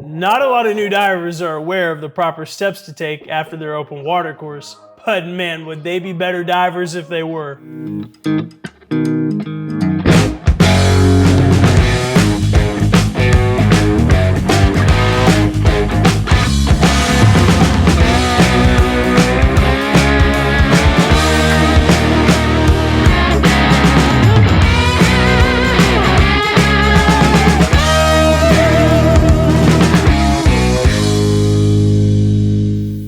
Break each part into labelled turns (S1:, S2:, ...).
S1: Not a lot of new divers are aware of the proper steps to take after their open water course, but man, would they be better divers if they were.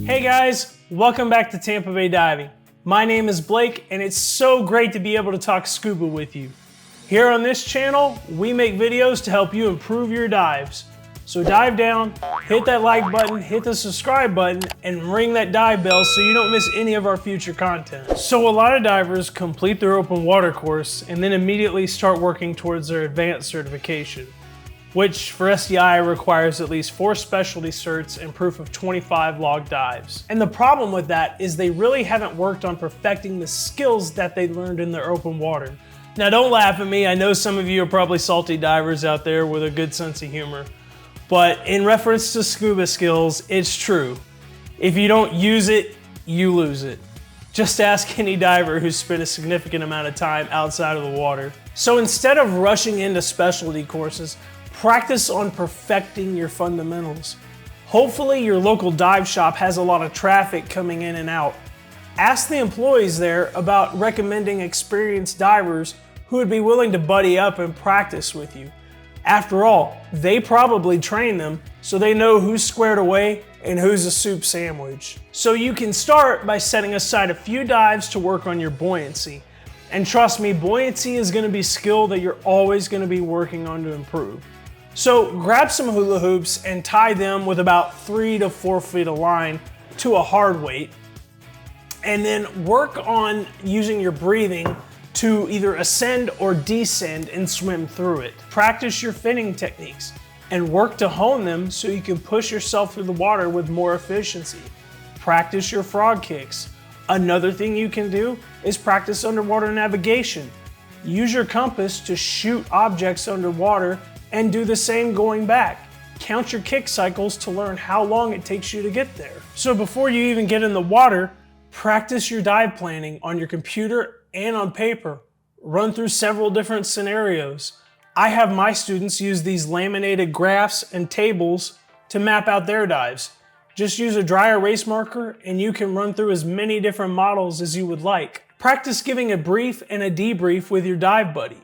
S1: Hey guys, welcome back to Tampa Bay Diving. My name is Blake and it's so great to be able to talk scuba with you. Here on this channel, we make videos to help you improve your dives. So dive down, hit that like button, hit the subscribe button, and ring that dive bell so you don't miss any of our future content. So a lot of divers complete their open water course and then immediately start working towards their advanced certification, which for SDI requires at least 4 specialty certs and proof of 25 log dives. And the problem with that is they really haven't worked on perfecting the skills that they learned in their open water. Now don't laugh at me, I know some of you are probably salty divers out there with a good sense of humor, but in reference to scuba skills, it's true. If you don't use it, you lose it. Just ask any diver who's spent a significant amount of time outside of the water. So instead of rushing into specialty courses, practice on perfecting your fundamentals. Hopefully your local dive shop has a lot of traffic coming in and out. Ask the employees there about recommending experienced divers who would be willing to buddy up and practice with you. After all, they probably train them, so they know who's squared away and who's a soup sandwich. So you can start by setting aside a few dives to work on your buoyancy. And trust me, buoyancy is going to be a skill that you're always going to be working on to improve. So grab some hula hoops and tie them with about 3 to 4 feet of line to a hard weight. And then work on using your breathing to either ascend or descend and swim through it. Practice your finning techniques and work to hone them so you can push yourself through the water with more efficiency. Practice your frog kicks. Another thing you can do is practice underwater navigation. Use your compass to shoot objects underwater and do the same going back. Count your kick cycles to learn how long it takes you to get there. So before you even get in the water, practice your dive planning on your computer and on paper. Run through several different scenarios. I have my students use these laminated graphs and tables to map out their dives. Just use a dry erase marker and you can run through as many different models as you would like. Practice giving a brief and a debrief with your dive buddy.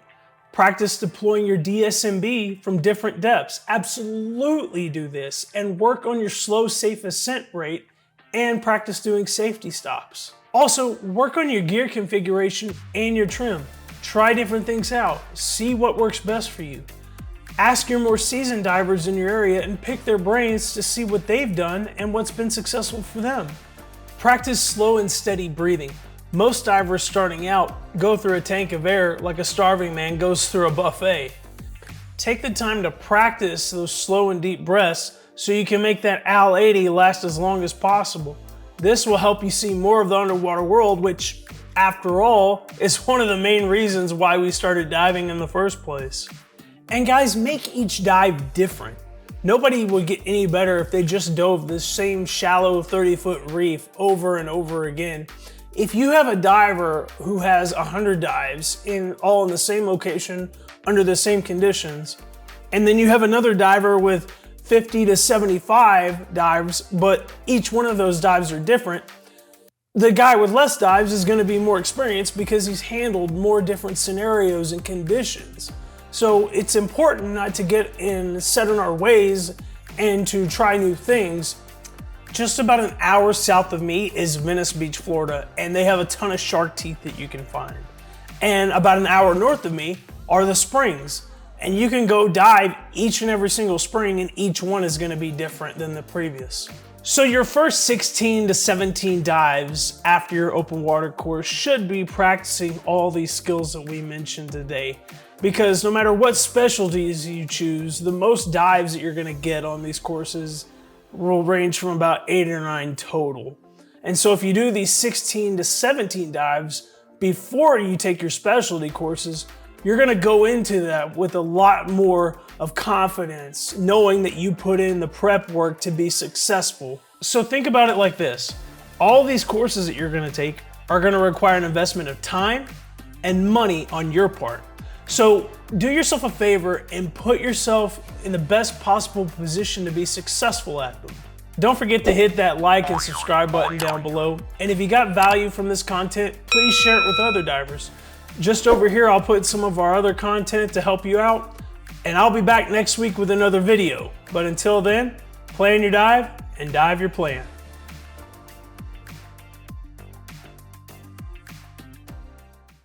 S1: Practice deploying your DSMB from different depths. Absolutely do this and work on your slow, safe ascent rate and practice doing safety stops. Also, work on your gear configuration and your trim. Try different things out. See what works best for you. Ask your more seasoned divers in your area and pick their brains to see what they've done and what's been successful for them. Practice slow and steady breathing. Most divers starting out go through a tank of air like a starving man goes through a buffet. Take the time to practice those slow and deep breaths so you can make that AL 80 last as long as possible. This will help you see more of the underwater world, which, after all, is one of the main reasons why we started diving in the first place. And guys, make each dive different. Nobody would get any better if they just dove the same shallow 30-foot reef over and over again. If you have a diver who has 100 dives all in the same location under the same conditions, and then you have another diver with 50 to 75 dives, but each one of those dives are different, the guy with less dives is going to be more experienced because he's handled more different scenarios and conditions. So it's important not to get set in our ways and to try new things. Just about an hour south of me is Venice Beach, Florida, and they have a ton of shark teeth that you can find. And about an hour north of me are the springs. And you can go dive each and every single spring, and each one is gonna be different than the previous. So your first 16 to 17 dives after your open water course should be practicing all these skills that we mentioned today. Because no matter what specialties you choose, the most dives that you're gonna get on these courses will range from about 8 or 9 total. And so if you do these 16 to 17 dives before you take your specialty courses, you're gonna go into that with a lot more of confidence, knowing that you put in the prep work to be successful. So think about it like this. All these courses that you're gonna take are gonna require an investment of time and money on your part. So do yourself a favor and put yourself in the best possible position to be successful at them. Don't forget to hit that like and subscribe button down below. And if you got value from this content, please share it with other divers. Just over here, I'll put some of our other content to help you out. And I'll be back next week with another video. But until then, plan your dive and dive your plan.